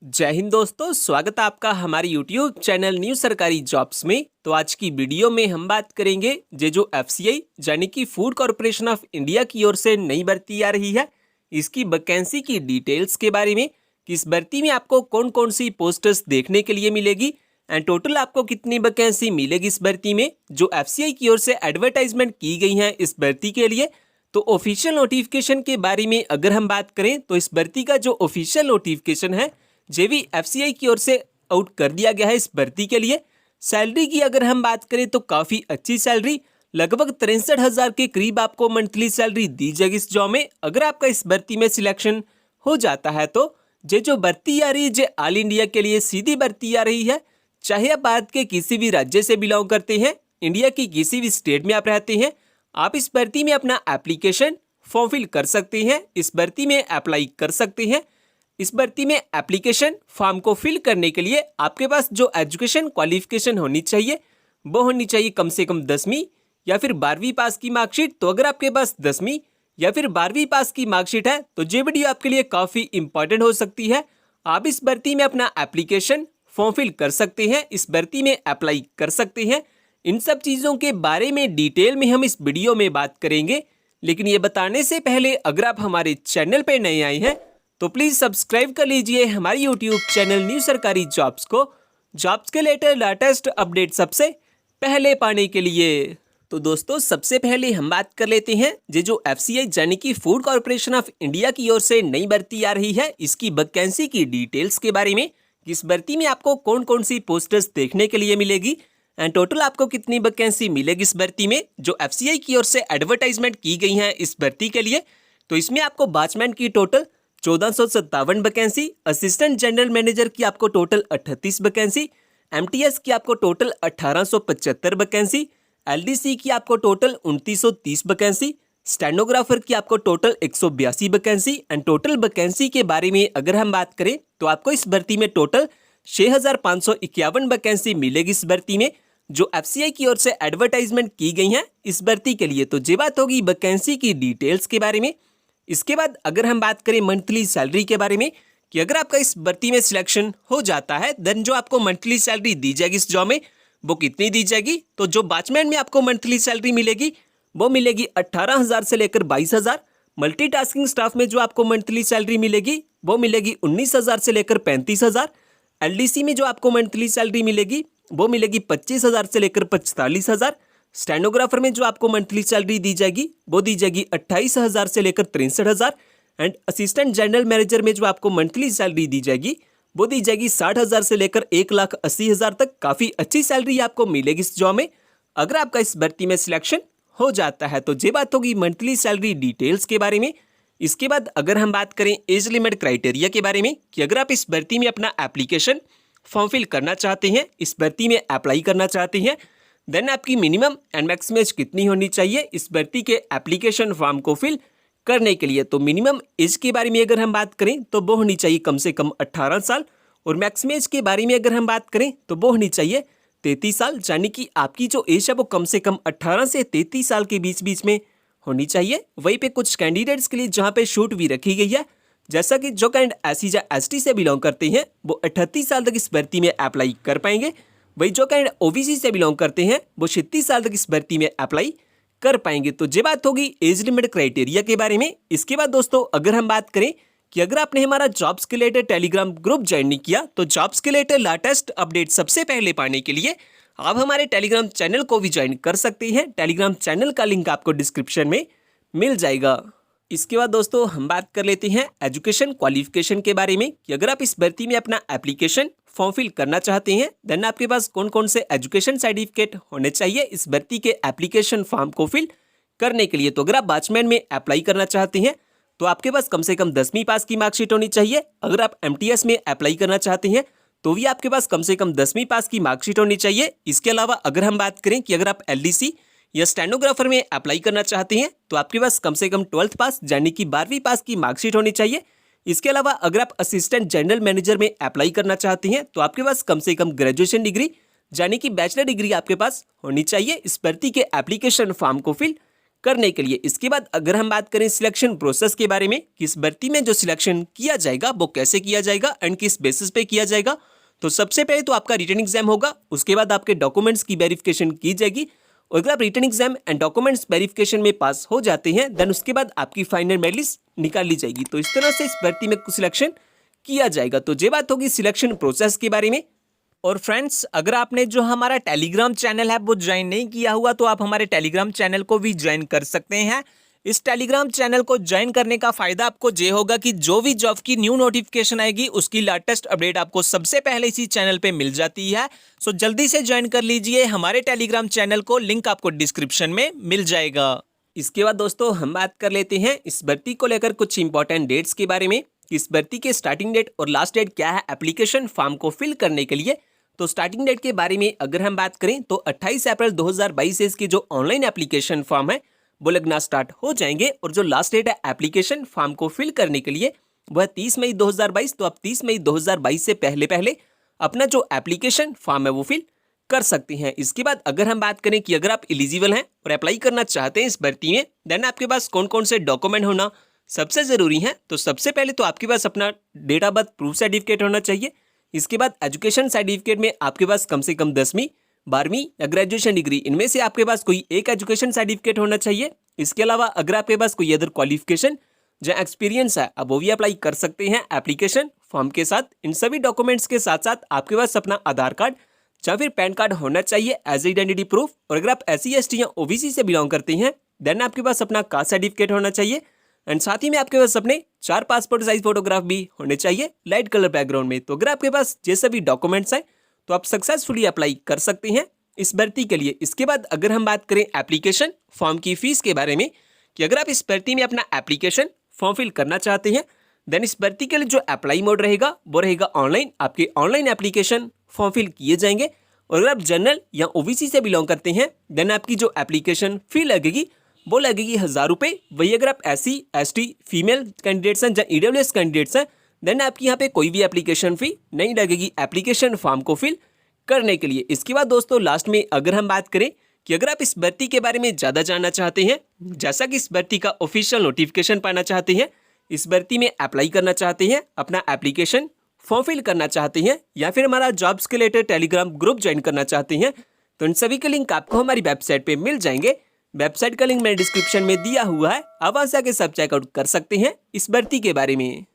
जय हिंद दोस्तों, स्वागत है आपका हमारे यूट्यूब चैनल न्यू सरकारी जॉब्स में। तो आज की वीडियो में हम बात करेंगे जो एफसीआई यानी कि फूड कॉरपोरेशन ऑफ इंडिया की ओर से नई भर्ती आ रही है, इसकी वैकेंसी की डिटेल्स के बारे में कि इस भर्ती में आपको कौन कौन सी पोस्ट्स देखने के लिए मिलेगी एंड टोटल आपको कितनी वैकेंसी मिलेगी इस भर्ती में, जो एफसीआई की ओर से एडवर्टाइजमेंट की गई है इस भर्ती के लिए। तो ऑफिशियल नोटिफिकेशन के बारे में अगर हम बात करें तो इस भर्ती का जो ऑफिशियल नोटिफिकेशन है भी एफसीआई की ओर से आउट कर दिया गया है इस भर्ती के लिए। सैलरी की अगर हम बात करें तो काफ़ी अच्छी सैलरी, लगभग 63,000 के करीब आपको मंथली सैलरी दी जाएगी इस जॉब में। अगर आपका इस भर्ती में सिलेक्शन हो जाता है तो जो भर्ती आ रही है ऑल इंडिया के लिए सीधी भर्ती आ रही है। चाहे आप भारत के किसी भी राज्य से बिलोंग करते हैं, इंडिया की किसी भी स्टेट में आप रहते हैं, आप इस भर्ती में अपना एप्लीकेशन फॉर्म फिल कर सकते हैं, इस भर्ती में अप्लाई कर सकते हैं। इस भर्ती में एप्लीकेशन फॉर्म को फिल करने के लिए आपके पास जो एजुकेशन क्वालिफिकेशन होनी चाहिए वो होनी चाहिए कम से कम 10वीं या फिर 12वीं पास की मार्कशीट। तो अगर आपके पास 10वीं या फिर 12वीं पास की मार्कशीट है तो ये वीडियो आपके लिए काफ़ी इंपॉर्टेंट हो सकती है। आप इस भर्ती में अपना एप्लीकेशन फॉर्म फिल कर सकते हैं, इस भर्ती में अप्लाई कर सकते हैं। इन सब चीज़ों के बारे में डिटेल में हम इस वीडियो में बात करेंगे, लेकिन ये बताने से पहले अगर आप हमारे चैनल पर नए आए हैं तो प्लीज़ सब्सक्राइब कर लीजिए हमारी यूट्यूब चैनल न्यू सरकारी जॉब्स को, जॉब्स के लेटेस्ट अपडेट सबसे पहले पाने के लिए। तो दोस्तों सबसे पहले हम बात कर लेते हैं जो एफसीआई यानी कि फूड कॉरपोरेशन ऑफ इंडिया की ओर से नई भर्ती आ रही है, इसकी वैकेंसी की डिटेल्स के बारे में। इस भर्ती में आपको कौन कौन सी पोस्टर्स देखने के लिए मिलेगी एंड टोटल आपको कितनी वैकेंसी मिलेगी इस भर्ती में, जो एफसीआई की ओर से एडवर्टाइजमेंट की गई है इस भर्ती के लिए। तो इसमें आपको वॉचमैन की total 1457 vacancy, assistant general manager की आपको टोटल 38 वैकेंसी, एमटीएस की आपको टोटल 1875 वैकेंसी, एलडीसी की आपको टोटल 2930 वैकेंसी, स्टेनोग्राफर की आपको total 182 vacancy and total vacancy के बारे में अगर हम बात करें तो आपको इस भर्ती में टोटल 6551 वैकेंसी मिलेगी इस भर्ती में, जो एफसीआई की ओर से एडवर्टाइजमेंट की गई है इस भर्ती के लिए। तो ये बात होगी वैकेंसी की डिटेल्स के बारे में। इसके बाद अगर हम बात करें मंथली सैलरी के बारे में कि अगर आपका इस भर्ती में सिलेक्शन हो जाता है देन जो आपको मंथली सैलरी दी जाएगी इस जॉब में वो कितनी दी जाएगी। तो जो वॉचमैन में आपको मंथली सैलरी मिलेगी वो मिलेगी 18,000 से लेकर 22,000। मल्टीटास्किंग स्टाफ में जो आपको मंथली सैलरी मिलेगी वो मिलेगी 19,000 से लेकर 35,000। एलडीसी में जो आपको मंथली सैलरी मिलेगी वो मिलेगी 25,000 से लेकर 45,000। स्टेनोग्राफर में जो आपको मंथली सैलरी दी जाएगी वो दी जाएगी 28,000 से लेकर 63,000 एंड असिस्टेंट जनरल मैनेजर में जो आपको मंथली सैलरी दी जाएगी वो दी जाएगी 60,000 से लेकर 1,80,000 तक। काफ़ी अच्छी सैलरी आपको मिलेगी इस जॉब में अगर आपका इस भर्ती में सिलेक्शन हो जाता है। तो ये बात होगी मंथली सैलरी डिटेल्स के बारे में। इसके बाद अगर हम बात करें एज लिमिट क्राइटेरिया के बारे में कि अगर आप इस भर्ती में अपना एप्लीकेशन फॉर्म फिल करना चाहते हैं, इस भर्ती में अप्लाई करना चाहते हैं, देन आपकी मिनिमम एंड मैक्सिमम एज कितनी होनी चाहिए इस भर्ती के एप्लीकेशन फॉर्म को फिल करने के लिए। तो मिनिमम एज के बारे में अगर हम बात करें तो वो होनी चाहिए कम से कम 18 साल और मैक्सिमम एज के बारे में अगर हम बात करें तो वो होनी चाहिए 33 साल, यानी कि आपकी जो एज है वो कम से कम 18 से 33 साल के बीच बीच में होनी चाहिए। वहीं पे कुछ कैंडिडेट्स के लिए जहाँ पे छूट भी रखी गई है, जैसा कि जो कैंडिडेट एससी या एसटी से बिलोंग करते हैं वो 38 साल तक इस भर्ती में अप्लाई कर पाएंगे। वही जो कैंडिडेट ओबीसी से बिलोंग करते हैं वो 36 साल तक इस भर्ती में अप्लाई कर पाएंगे। तो ये बात होगी एज लिमिट क्राइटेरिया के बारे में। इसके बाद दोस्तों अगर हम बात करें कि अगर आपने हमारा जॉब्स के रिलेटेड टेलीग्राम ग्रुप ज्वाइन नहीं किया तो जॉब्स के रिलेटेड लेटेस्ट अपडेट सबसे पहले पाने के लिए आप हमारे टेलीग्राम चैनल को भी ज्वाइन कर सकते हैं। टेलीग्राम चैनल का लिंक आपको डिस्क्रिप्शन में मिल जाएगा। इसके बाद दोस्तों हम बात कर लेते हैं एजुकेशन क्वालिफिकेशन के बारे में कि अगर आप इस भर्ती में अपना एप्लीकेशन फॉर्म फिल करना चाहते हैं देन आपके पास कौन कौन से एजुकेशन सर्टिफिकेट होने चाहिए इस भर्ती के एप्लीकेशन फॉर्म को फिल करने के लिए। तो अगर आप वॉचमैन में अप्लाई करना चाहते हैं तो आपके पास कम से कम 10वीं पास की मार्कशीट होनी चाहिए। अगर आप एमटीएस में अप्लाई करना चाहते हैं तो भी आपके पास कम से कम 10वीं पास की मार्कशीट होनी चाहिए। इसके अलावा अगर हम बात करें कि अगर आप एलडीसी या स्टेनोग्राफर में अप्लाई करना चाहते हैं तो आपके पास कम से कम 12th पास यानी कि 12वीं पास की मार्कशीट होनी चाहिए। इसके अलावा अगर आप असिस्टेंट जनरल मैनेजर में अप्लाई करना चाहते हैं तो आपके पास कम से कम ग्रेजुएशन डिग्री यानी कि बैचलर डिग्री आपके पास होनी चाहिए इस भर्ती के एप्लीकेशन फॉर्म को फिल करने के लिए। इसके बाद अगर हम बात करें सिलेक्शन प्रोसेस के बारे में, किस भर्ती में जो सिलेक्शन किया जाएगा वो कैसे किया जाएगा एंड किस बेसिस पे किया जाएगा, तो सबसे पहले तो आपका रिटन एग्जाम होगा, उसके बाद आपके डॉक्यूमेंट्स की वेरिफिकेशन की जाएगी और अगर आप written exam and documents verification में पास हो जाते हैं देन उसके बाद आपकी फाइनल मेरिट लिस्ट निकाल ली जाएगी। तो इस तरह से इस भर्ती में सिलेक्शन किया जाएगा। तो ये बात होगी सिलेक्शन प्रोसेस के बारे में। और फ्रेंड्स, अगर आपने जो हमारा टेलीग्राम चैनल है वो ज्वाइन नहीं किया हुआ तो आप हमारे टेलीग्राम चैनल को भी ज्वाइन कर सकते हैं। इस टेलीग्राम चैनल को ज्वाइन करने का फायदा आपको ये होगा कि जो भी जॉब की न्यू नोटिफिकेशन आएगी उसकी लेटेस्ट अपडेट आपको सबसे पहले इसी चैनल पे मिल जाती है। सो जल्दी से ज्वाइन कर लीजिए हमारे टेलीग्राम चैनल को, लिंक आपको डिस्क्रिप्शन में मिल जाएगा। इसके बाद दोस्तों हम बात कर लेते हैं इस भर्ती को लेकर कुछ इंपॉर्टेंट डेट्स के बारे में। इस भर्ती के स्टार्टिंग डेट और लास्ट डेट क्या है एप्लीकेशन फॉर्म को फिल करने के लिए। तो स्टार्टिंग डेट के बारे में अगर हम बात करें तो 28 अप्रैल 2022 से इसके जो ऑनलाइन एप्लीकेशन फॉर्म है वो लगना स्टार्ट हो जाएंगे और जो लास्ट डेट है एप्लीकेशन फॉर्म को फिल करने के लिए वह 30 मई 2022। तो आप 30 मई 2022 से पहले पहले अपना जो एप्लीकेशन फॉर्म है वो फिल कर सकते हैं। इसके बाद अगर हम बात करें कि अगर आप एलिजिबल हैं और अप्लाई करना चाहते हैं इस भर्ती में देन आपके पास कौन कौन से डॉक्यूमेंट होना सबसे ज़रूरी है। तो सबसे पहले तो आपके पास अपना date of birth proof certificate होना चाहिए। इसके बाद एजुकेशन सर्टिफिकेट में आपके पास कम से कम 10वीं 12वीं या ग्रेजुएशन डिग्री इनमें से आपके पास कोई एक एजुकेशन सर्टिफिकेट होना चाहिए। इसके अलावा अगर आपके पास कोई अदर क्वालिफिकेशन या एक्सपीरियंस है आप वो भी अप्लाई कर सकते हैं एप्लीकेशन फॉर्म के साथ। इन सभी डॉक्यूमेंट्स के साथ साथ आपके पास अपना आधार कार्ड या फिर पैन कार्ड होना चाहिए एज आइडेंटिटी प्रूफ। और अगर आप SC ST या OBC से बिलोंग करते हैं देन आपके पास अपना कास्ट सर्टिफिकेट होना चाहिए एंड साथ ही में आपके पास अपने 4 पासपोर्ट साइज फोटोग्राफ भी होने चाहिए लाइट कलर बैकग्राउंड में। तो अगर आपके पास ये सभी डॉक्यूमेंट्स हैं तो आप सक्सेसफुली अप्लाई कर सकते हैं इस भर्ती के लिए। इसके बाद अगर हम बात करें एप्लीकेशन फॉर्म की फीस के बारे में कि अगर आप इस भर्ती में अपना एप्लीकेशन फॉर्म फिल करना चाहते हैं देन इस भर्ती के लिए जो अप्लाई मोड रहेगा वो रहेगा ऑनलाइन। आपके ऑनलाइन एप्लीकेशन फॉर्म फिल किए जाएंगे और अगर आप जनरल या OBC से बिलोंग करते हैं देन आपकी जो एप्लीकेशन फी लगेगी वो लगेगी 1000 रुपये। वही अगर आप SC ST फीमेल कैंडिडेट्स हैं या EWS कैंडिडेट्स हैं देन आपकी यहाँ पे कोई भी एप्लीकेशन फी नहीं लगेगी एप्लीकेशन फॉर्म को फिल करने के लिए। इसके बाद दोस्तों लास्ट में अगर हम बात करें कि अगर आप इस भर्ती के बारे में ज़्यादा जानना चाहते हैं, जैसा कि इस भर्ती का ऑफिशियल नोटिफिकेशन पाना चाहते हैं, इस भर्ती में अप्लाई करना चाहते हैं, अपना एप्लीकेशन फॉर्म फिल करना चाहते हैं या फिर हमारा जॉब्स के रिलेटेड टेलीग्राम ग्रुप ज्वाइन करना चाहते हैं तो इन सभी के लिंक आपको हमारी वेबसाइट पे मिल जाएंगे। वेबसाइट का लिंक मैंने डिस्क्रिप्शन में दिया हुआ है, आप वहां से आके सब चेकआउट कर सकते हैं इस भर्ती के बारे में।